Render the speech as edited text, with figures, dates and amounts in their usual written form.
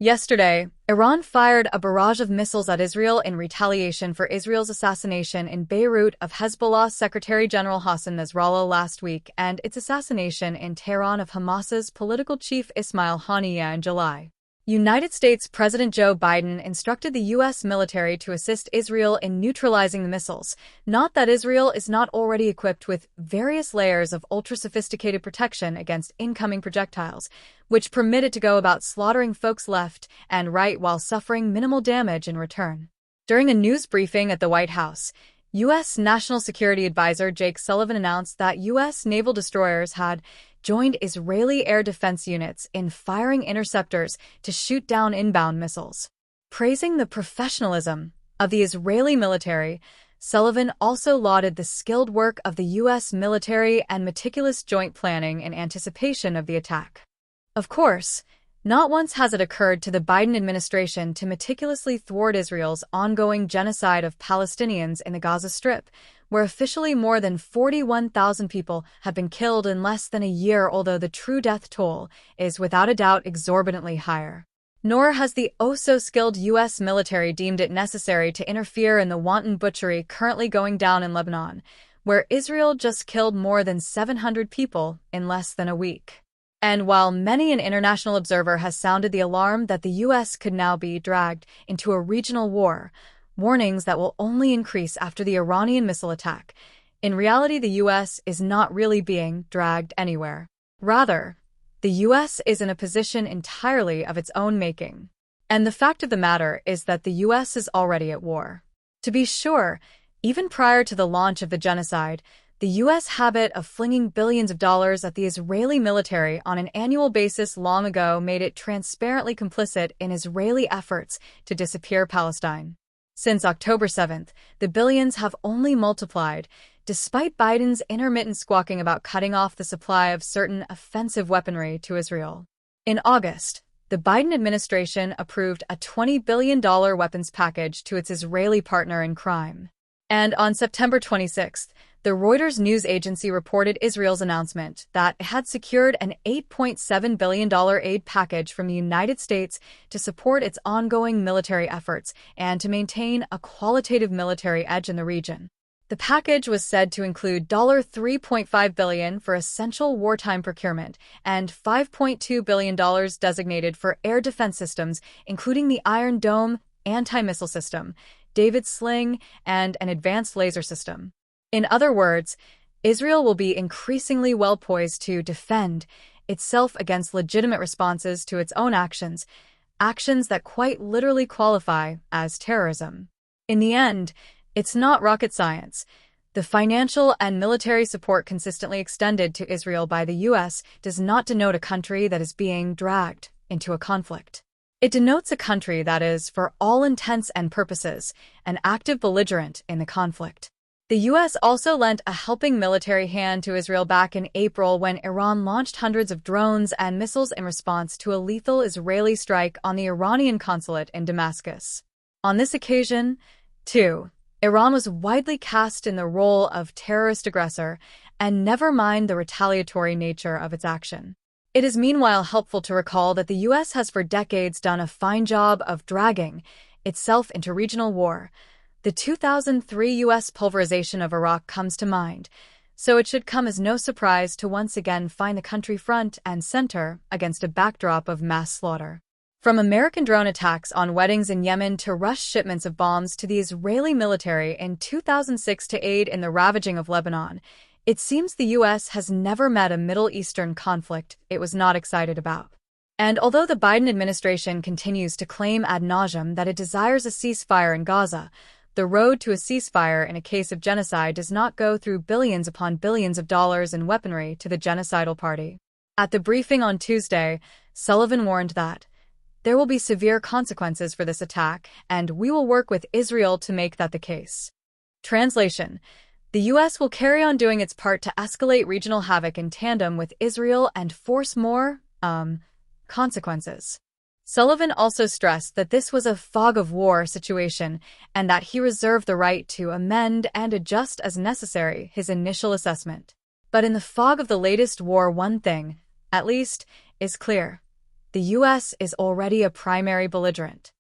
Yesterday, Iran fired a barrage of missiles at Israel in retaliation for Israel's assassination in Beirut of Hezbollah Secretary General Hassan Nasrallah last week and its assassination in Tehran of Hamas's political chief Ismail Haniyeh in July. United States President Joe Biden instructed the U.S. military to assist Israel in neutralizing the missiles, not that Israel is not already equipped with various layers of ultra-sophisticated protection against incoming projectiles, which permit it to go about slaughtering folks left and right while suffering minimal damage in return. During a news briefing at the White House, U.S. National Security Advisor Jake Sullivan announced that U.S. naval destroyers had joined Israeli air defense units in firing interceptors to shoot down inbound missiles. Praising the professionalism of the Israeli military, Sullivan also lauded the skilled work of the U.S. military and meticulous joint planning in anticipation of the attack. Of course, not once has it occurred to the Biden administration to meticulously thwart Israel's ongoing genocide of Palestinians in the Gaza Strip, where officially more than 41,000 people have been killed in less than a year, although the true death toll is without a doubt exorbitantly higher. Nor has the oh-so-skilled U.S. military deemed it necessary to interfere in the wanton butchery currently going down in Lebanon, where Israel just killed more than 700 people in less than a week. And while many an international observer has sounded the alarm that the U.S. could now be dragged into a regional war, warnings that will only increase after the Iranian missile attack, in reality the U.S. is not really being dragged anywhere. Rather, the U.S. is in a position entirely of its own making. And the fact of the matter is that the U.S. is already at war. To be sure, even prior to the launch of the genocide, the U.S. habit of flinging billions of dollars at the Israeli military on an annual basis long ago made it transparently complicit in Israeli efforts to disappear Palestine. Since October 7th, the billions have only multiplied, despite Biden's intermittent squawking about cutting off the supply of certain offensive weaponry to Israel. In August, the Biden administration approved a $20 billion weapons package to its Israeli partner in crime. And on September 26th, the Reuters news agency reported Israel's announcement that it had secured an $8.7 billion aid package from the United States to support its ongoing military efforts and to maintain a qualitative military edge in the region. The package was said to include $3.5 billion for essential wartime procurement and $5.2 billion designated for air defense systems, including the Iron Dome anti-missile system, David Sling, and an advanced laser system. In other words, Israel will be increasingly well poised to defend itself against legitimate responses to its own actions that quite literally qualify as terrorism. In the end, it's not rocket science. The financial and military support consistently extended to Israel by the U.S. does not denote a country that is being dragged into a conflict. It denotes a country that is, for all intents and purposes, an active belligerent in the conflict. The U.S. also lent a helping military hand to Israel back in April when Iran launched hundreds of drones and missiles in response to a lethal Israeli strike on the Iranian consulate in Damascus. On this occasion, too, Iran was widely cast in the role of terrorist aggressor, and never mind the retaliatory nature of its action. It is meanwhile helpful to recall that the U.S. has for decades done a fine job of dragging itself into regional war. The 2003 U.S. pulverization of Iraq comes to mind, so it should come as no surprise to once again find the country front and center against a backdrop of mass slaughter. From American drone attacks on weddings in Yemen to rush shipments of bombs to the Israeli military in 2006 to aid in the ravaging of Lebanon, it seems the U.S. has never met a Middle Eastern conflict it was not excited about. And although the Biden administration continues to claim ad nauseum that it desires a ceasefire in Gaza, the road to a ceasefire in a case of genocide does not go through billions upon billions of dollars in weaponry to the genocidal party. At the briefing on Tuesday, Sullivan warned that there will be severe consequences for this attack, and we will work with Israel to make that the case. Translation: the U.S. will carry on doing its part to escalate regional havoc in tandem with Israel and force more, consequences. Sullivan also stressed that this was a fog of war situation and that he reserved the right to amend and adjust as necessary his initial assessment. But in the fog of the latest war, one thing, at least, is clear. The U.S. is already a primary belligerent.